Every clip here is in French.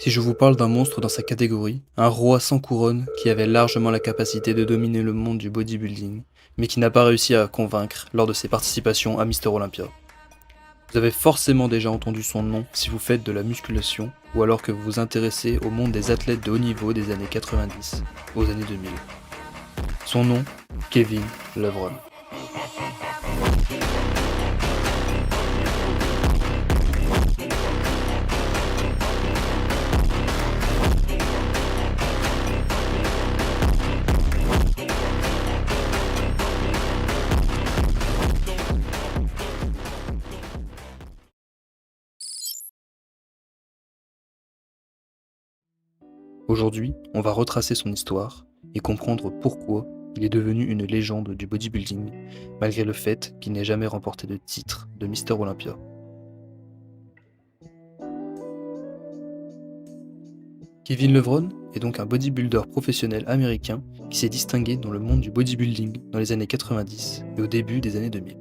Si je vous parle d'un monstre dans sa catégorie, un roi sans couronne qui avait largement la capacité de dominer le monde du bodybuilding, mais qui n'a pas réussi à convaincre lors de ses participations à Mister Olympia. Vous avez forcément déjà entendu son nom si vous faites de la musculation ou alors que vous vous intéressez au monde des athlètes de haut niveau des années 90 aux années 2000. Son nom, Kevin Levron. Aujourd'hui, on va retracer son histoire et comprendre pourquoi il est devenu une légende du bodybuilding, malgré le fait qu'il n'ait jamais remporté de titre de Mister Olympia. Kevin Levron est donc un bodybuilder professionnel américain qui s'est distingué dans le monde du bodybuilding dans les années 90 et au début des années 2000.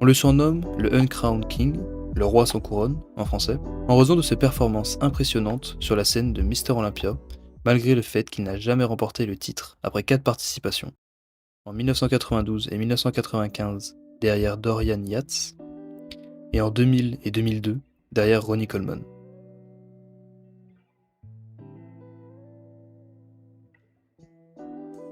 On le surnomme le Uncrowned King, le roi sans couronne en français, en raison de ses performances impressionnantes sur la scène de Mister Olympia, malgré le fait qu'il n'a jamais remporté le titre après 4 participations. En 1992 et 1995 derrière Dorian Yates, et en 2000 et 2002 derrière Ronnie Coleman.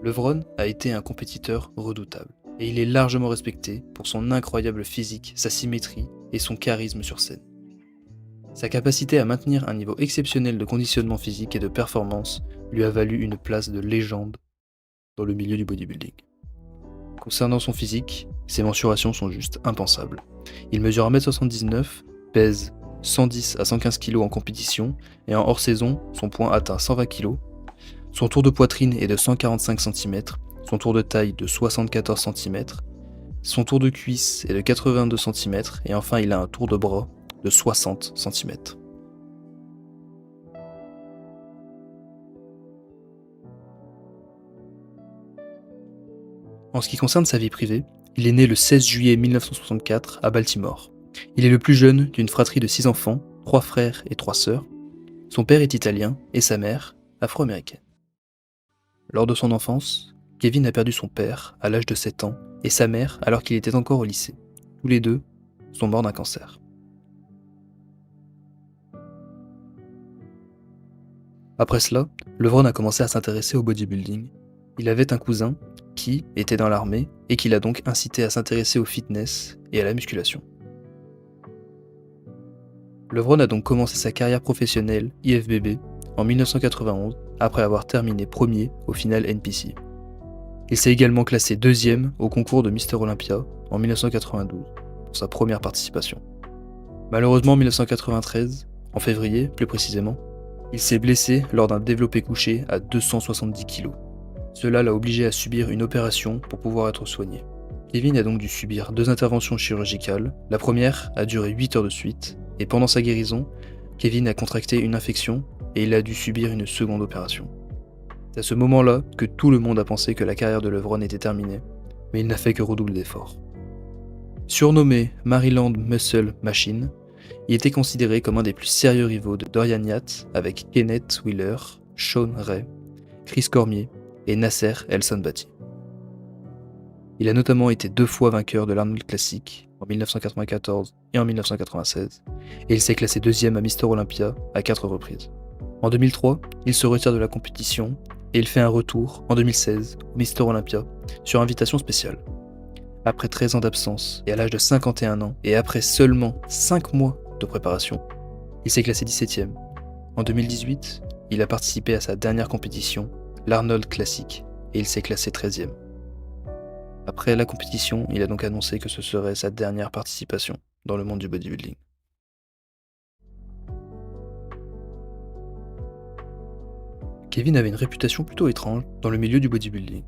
Levron a été un compétiteur redoutable, et il est largement respecté pour son incroyable physique, sa symétrie et son charisme sur scène. Sa capacité à maintenir un niveau exceptionnel de conditionnement physique et de performance lui a valu une place de légende dans le milieu du bodybuilding. Concernant son physique, ses mensurations sont juste impensables. Il mesure 1m79, pèse 110 à 115 kg en compétition, et en hors-saison, son poids atteint 120 kg. Son tour de poitrine est de 145 cm, son tour de taille de 74 cm, son tour de cuisse est de 82 cm, et enfin il a un tour de bras de 60 cm. En ce qui concerne sa vie privée, il est né le 16 juillet 1964 à Baltimore. Il est le plus jeune d'une fratrie de 6 enfants, 3 frères et 3 sœurs. Son père est italien et sa mère afro-américaine. Lors de son enfance, Kevin a perdu son père à l'âge de 7 ans et sa mère alors qu'il était encore au lycée. Tous les deux sont morts d'un cancer. Après cela, Levron a commencé à s'intéresser au bodybuilding. Il avait un cousin qui était dans l'armée et qui l'a donc incité à s'intéresser au fitness et à la musculation. Levron a donc commencé sa carrière professionnelle IFBB en 1991 après avoir terminé premier au final NPC. Il s'est également classé deuxième au concours de Mister Olympia en 1992 pour sa première participation. Malheureusement en 1993, en février plus précisément, il s'est blessé lors d'un développé couché à 270 kg. Cela l'a obligé à subir une opération pour pouvoir être soigné. Kevin a donc dû subir 2 interventions chirurgicales. La première a duré 8 heures de suite, et pendant sa guérison, Kevin a contracté une infection et il a dû subir une seconde opération. C'est à ce moment-là que tout le monde a pensé que la carrière de Levron était terminée, mais il n'a fait que redoubler d'efforts. Surnommé Maryland Muscle Machine, il était considéré comme un des plus sérieux rivaux de Dorian Yates avec Kenneth Wheeler, Sean Ray, Chris Cormier et Nasser El Sanbati. Il a notamment été 2 fois vainqueur de l'Arnold Classic en 1994 et en 1996, et il s'est classé deuxième à Mister Olympia à 4 reprises. En 2003, il se retire de la compétition et il fait un retour en 2016 au Mister Olympia sur invitation spéciale. Après 13 ans d'absence et à l'âge de 51 ans et après seulement 5 mois de préparation, il s'est classé 17e. En 2018, il a participé à sa dernière compétition, l'Arnold Classic, et il s'est classé 13e. Après la compétition, il a donc annoncé que ce serait sa dernière participation dans le monde du bodybuilding. Kevin avait une réputation plutôt étrange dans le milieu du bodybuilding.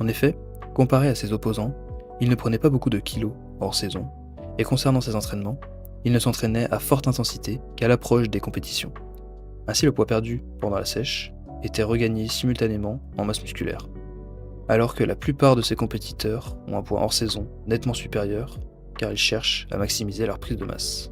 En effet, comparé à ses opposants, il ne prenait pas beaucoup de kilos hors saison, et concernant ses entraînements, il ne s'entraînait à forte intensité qu'à l'approche des compétitions. Ainsi, le poids perdu pendant la sèche était regagné simultanément en masse musculaire, alors que la plupart de ses compétiteurs ont un poids hors saison nettement supérieur, car ils cherchent à maximiser leur prise de masse.